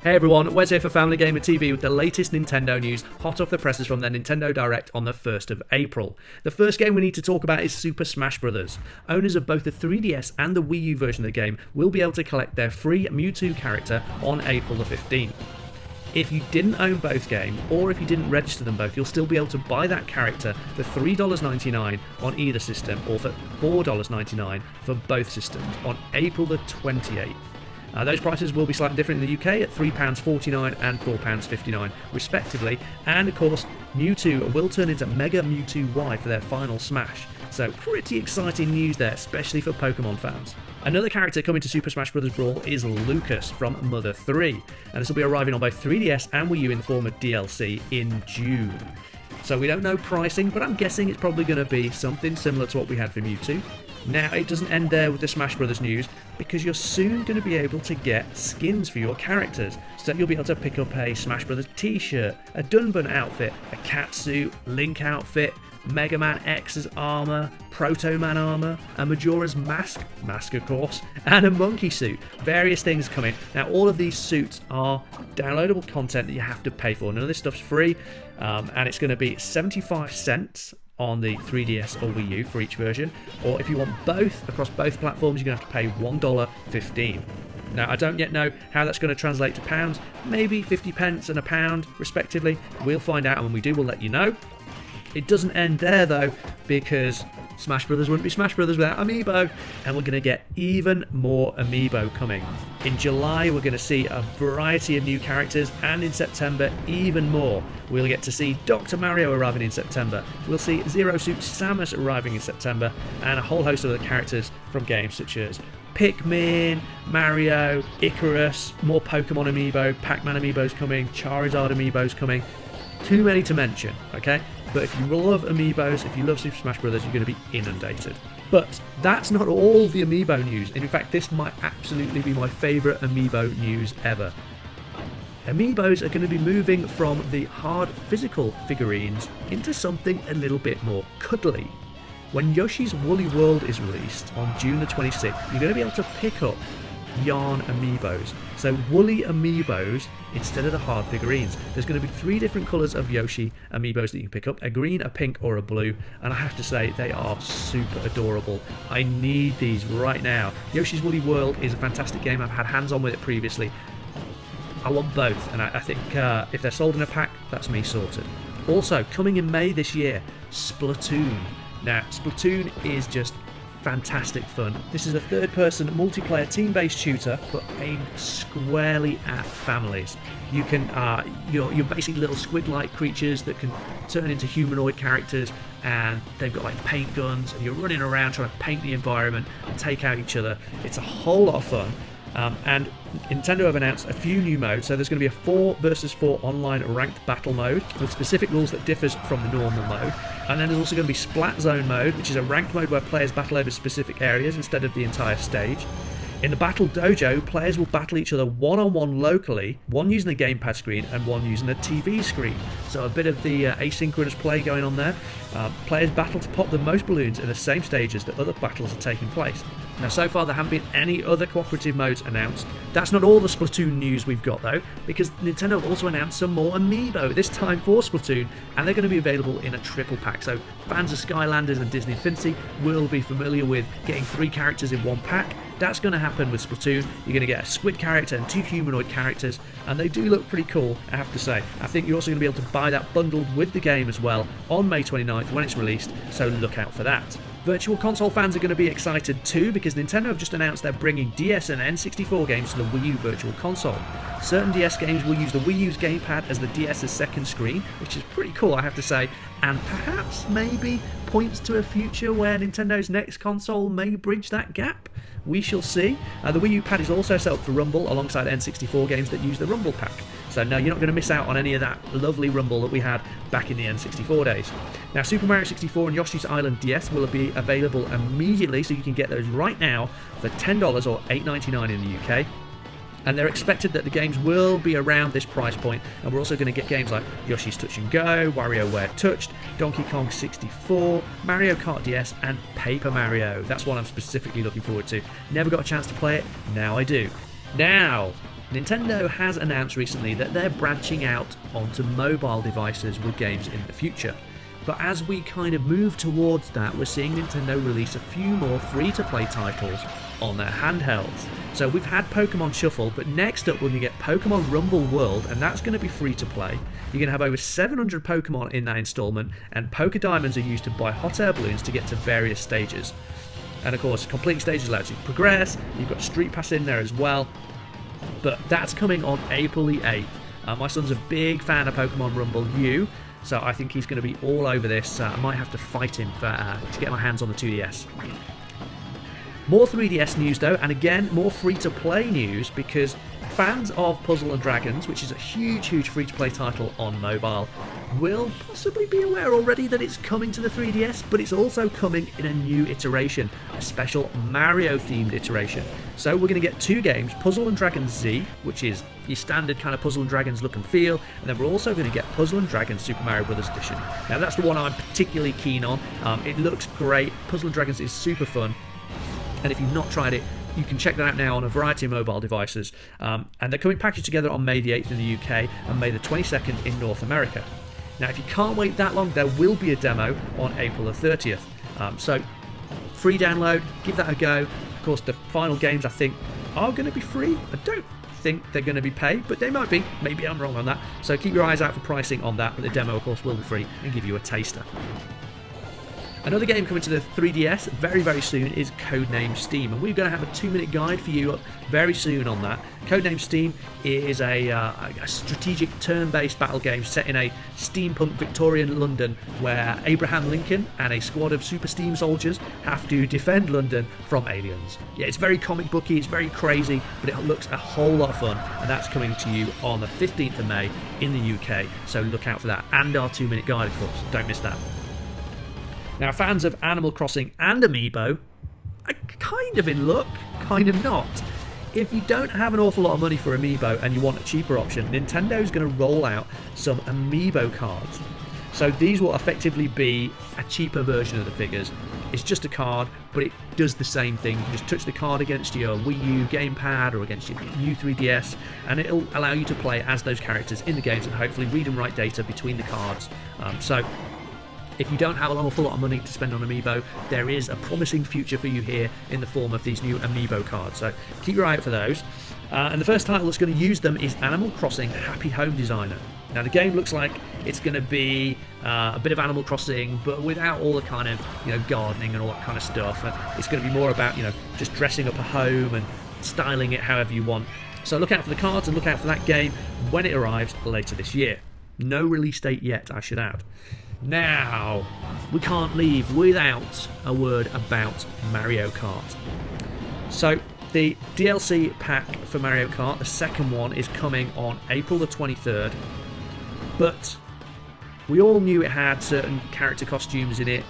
Hey everyone, Wes here for Family Gamer TV with the latest Nintendo news, hot off the presses from their Nintendo Direct on the 1st of April. The first game we need to talk about is Super Smash Bros. Owners of both the 3DS and the Wii U version of the game will be able to collect their free Mewtwo character on April the 15th. If you didn't own both games, or if you didn't register them both, you'll still be able to buy that character for $3.99 on either system, or for $4.99 for both systems on April the 28th. Those prices will be slightly different in the UK at £3.49 and £4.59 respectively, and of course Mewtwo will turn into Mega Mewtwo Y for their final Smash, so pretty exciting news there, especially for Pokemon fans. Another character coming to Super Smash Bros. Brawl is Lucas from Mother 3, and this will be arriving on both 3DS and Wii U in the form of DLC in June. So we don't know pricing, but I'm guessing it's probably going to be something similar to what we had for Mewtwo. Now, it doesn't end there with the Smash Brothers news, because you're soon going to be able to get skins for your characters. So you'll be able to pick up a Smash Brothers t-shirt, a Dunban outfit, a cat suit, Link outfit, Mega Man X's armour, Proto Man armour, a Majora's mask of course, and a monkey suit. Various things coming. Now all of these suits are downloadable content that you have to pay for. None of this stuff's free, and it's going to be 75 cents on the 3DS or Wii U for each version, or if you want both across both platforms, you're going to have to pay $1.15. Now, I don't yet know how that's going to translate to pounds, maybe 50 pence and a pound respectively. We'll find out, and when we do, we'll let you know. It doesn't end there though, because Smash Brothers wouldn't be Smash Brothers without Amiibo, and we're going to get even more Amiibo coming. In July, we're going to see a variety of new characters, and in September, even more. We'll get to see Dr. Mario arriving in September. We'll see Zero Suit Samus arriving in September, and a whole host of other characters from games such as PAC-MAN, Mario, Icarus, more Pokemon Amiibo, Pac-Man Amiibos coming, Charizard Amiibos coming. Too many to mention, okay? But if you love Amiibos, if you love Super Smash Bros., you're going to be inundated. But that's not all the Amiibo news. In fact, this might absolutely be my favourite Amiibo news ever. Amiibos are going to be moving from the hard physical figurines into something a little bit more cuddly. When Yoshi's Woolly World is released on June the 26th, you're going to be able to pick up Yarn Amiibos. So woolly Amiibos instead of the hard figurines. There's going to be 3 different colours of Yoshi Amiibos that you can pick up, a green, a pink or a blue, and I have to say they are super adorable. I need these right now. Yoshi's Woolly World is a fantastic game. I've had hands on with it previously. I want both, and I think if they're sold in a pack, that's me sorted. Also, coming in May this year, Splatoon. Now, Splatoon is just fantastic fun. This is a third-person multiplayer team-based shooter, but aimed squarely at families. You can, you're basically little squid-like creatures that can turn into humanoid characters, and they've got like paint guns, and you're running around trying to paint the environment and take out each other. It's a whole lot of fun. And Nintendo have announced a few new modes, so there's going to be a 4 versus 4 online ranked battle mode with specific rules that differs from the normal mode, and then there's also going to be Splat Zone mode, which is a ranked mode where players battle over specific areas instead of the entire stage. In the Battle Dojo, players will battle each other one-on-one locally, one using the gamepad screen and one using the TV screen. So a bit of the asynchronous play going on there. Players battle to pop the most balloons in the same stages that other battles are taking place. Now, so far there haven't been any other cooperative modes announced. That's not all the Splatoon news we've got though, because Nintendo have also announced some more Amiibo, this time for Splatoon, and they're going to be available in a triple pack. So fans of Skylanders and Disney Infinity will be familiar with getting 3 characters in one pack. That's going to happen with Splatoon. You're going to get a squid character and 2 humanoid characters, and they do look pretty cool, I have to say. I think you're also going to be able to buy that bundled with the game as well on May 29th when it's released, so look out for that. Virtual Console fans are going to be excited too, because Nintendo have just announced they're bringing DS and N64 games to the Wii U Virtual Console. Certain DS games will use the Wii U's gamepad as the DS's second screen, which is pretty cool, I have to say, and perhaps maybe points to a future where Nintendo's next console may bridge that gap. We shall see. The Wii U pad is also set up for Rumble alongside N64 games that use the Rumble pack. So no, you're not going to miss out on any of that lovely Rumble that we had back in the N64 days. Now, Super Mario 64 and Yoshi's Island DS will be available immediately, so you can get those right now for $10 or $8.99 in the UK. And they're expected that the games will be around this price point, and we're also going to get games like Yoshi's Touch and Go, WarioWare Touched, Donkey Kong 64, Mario Kart DS, and Paper Mario. That's what I'm specifically looking forward to. Never got a chance to play it, now I do. Now, Nintendo has announced recently that they're branching out onto mobile devices with games in the future. But as we kind of move towards that, we're seeing Nintendo release a few more free-to-play titles on their handhelds. So we've had Pokemon Shuffle, but next up we're going to get Pokemon Rumble World, and that's going to be free-to-play. You're going to have over 700 Pokemon in that installment, and Poké Diamonds are used to buy hot air balloons to get to various stages. And of course, completing stages allows you to progress. You've got Street Pass in there as well. But that's coming on April the 8th. My son's a big fan of Pokemon Rumble U, so I think he's going to be all over this. I might have to fight him to get my hands on the 2DS. More 3DS news though, and again, more free-to-play news, because fans of Puzzle & Dragons, which is a huge free-to-play title on mobile, will possibly be aware already that it's coming to the 3DS, but it's also coming in a new iteration, a special Mario-themed iteration. So we're going to get two games, Puzzle & Dragons Z, which is your standard kind of Puzzle & Dragons look and feel, and then we're also going to get Puzzle & Dragons Super Mario Bros. Edition. Now that's the one I'm particularly keen on. It looks great, Puzzle & Dragons is super fun, and if you've not tried it, you can check that out now on a variety of mobile devices. And they're coming packaged together on May the 8th in the UK and May the 22nd in North America. Now, if you can't wait that long, there will be a demo on April the 30th. So, free download, give that a go. Of course, the final games, I think, are going to be free. I don't think they're going to be paid, but they might be. Maybe I'm wrong on that. So keep your eyes out for pricing on that, but the demo, of course, will be free and give you a taster. Another game coming to the 3DS very soon is Codename Steam, and we're going to have a 2-minute guide for you very soon on that. Codename Steam is a strategic turn-based battle game set in a steampunk Victorian London where Abraham Lincoln and a squad of super steam soldiers have to defend London from aliens. Yeah, it's very comic booky, it's very crazy, but it looks a whole lot of fun, and that's coming to you on the 15th of May in the UK, so look out for that. And our 2-minute guide, of course, don't miss that. Now, fans of Animal Crossing and Amiibo are kind of in luck, kind of not. If you don't have an awful lot of money for Amiibo and you want a cheaper option, Nintendo's going to roll out some Amiibo cards. So these will effectively be a cheaper version of the figures. It's just a card, but it does the same thing. You just touch the card against your Wii U GamePad or against your new 3DS, and it'll allow you to play as those characters in the games and hopefully read and write data between the cards. If you don't have an awful lot of money to spend on Amiibo, there is a promising future for you here in the form of these new Amiibo cards, so keep your eye out for those. And the first title that's going to use them is Animal Crossing Happy Home Designer. Now the game looks like it's going to be a bit of Animal Crossing, but without all the kind of gardening and all that kind of stuff. And it's going to be more about just dressing up a home and styling it however you want. So look out for the cards and look out for that game when it arrives later this year. No release date yet, I should add. Now, we can't leave without a word about Mario Kart. So, the DLC pack for Mario Kart, the second one, is coming on April the 23rd. But we all knew it had certain character costumes in it.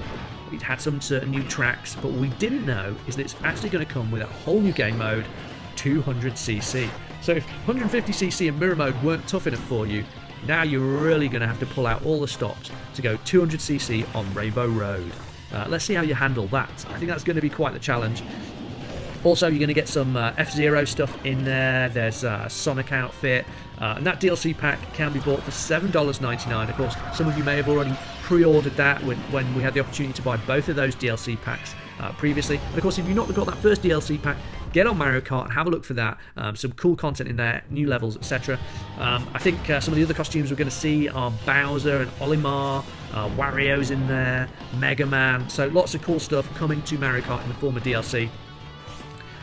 It had some certain new tracks. But what we didn't know is that it's actually going to come with a whole new game mode, 200cc. So if 150cc and mirror mode weren't tough enough for you, now you're really going to have to pull out all the stops to go 200cc on Rainbow Road. Let's see how you handle that. I think that's going to be quite the challenge. Also, you're going to get some F-Zero stuff in there. There's a Sonic outfit. And that DLC pack can be bought for $7.99. Of course, some of you may have already pre-ordered that when we had the opportunity to buy both of those DLC packs previously. And of course, if you've not got that first DLC pack, get on Mario Kart, have a look for that. Some cool content in there, new levels, etc. I think some of the other costumes we're going to see are Bowser and Olimar, Wario's in there, Mega Man. So lots of cool stuff coming to Mario Kart in the form of DLC.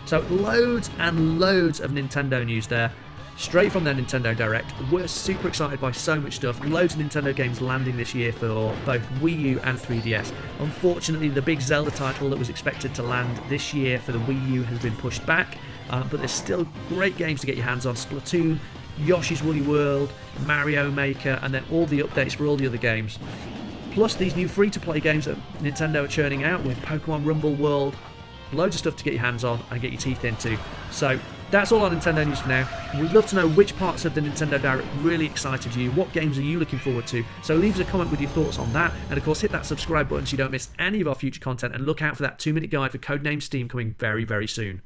So loads and loads of Nintendo news there. Straight from their Nintendo Direct. We're super excited by so much stuff. Loads of Nintendo games landing this year for both Wii U and 3DS. Unfortunately, the big Zelda title that was expected to land this year for the Wii U has been pushed back. But there's still great games to get your hands on. Splatoon, Yoshi's Woolly World, Mario Maker, and then all the updates for all the other games. Plus these new free-to-play games that Nintendo are churning out with Pokemon Rumble World. Loads of stuff to get your hands on and get your teeth into. So that's all our Nintendo news for now. We'd love to know which parts of the Nintendo Direct really excited you. What games are you looking forward to? So leave us a comment with your thoughts on that. And of course, hit that subscribe button so you don't miss any of our future content. And look out for that 2-minute guide for Codename Steam coming very soon.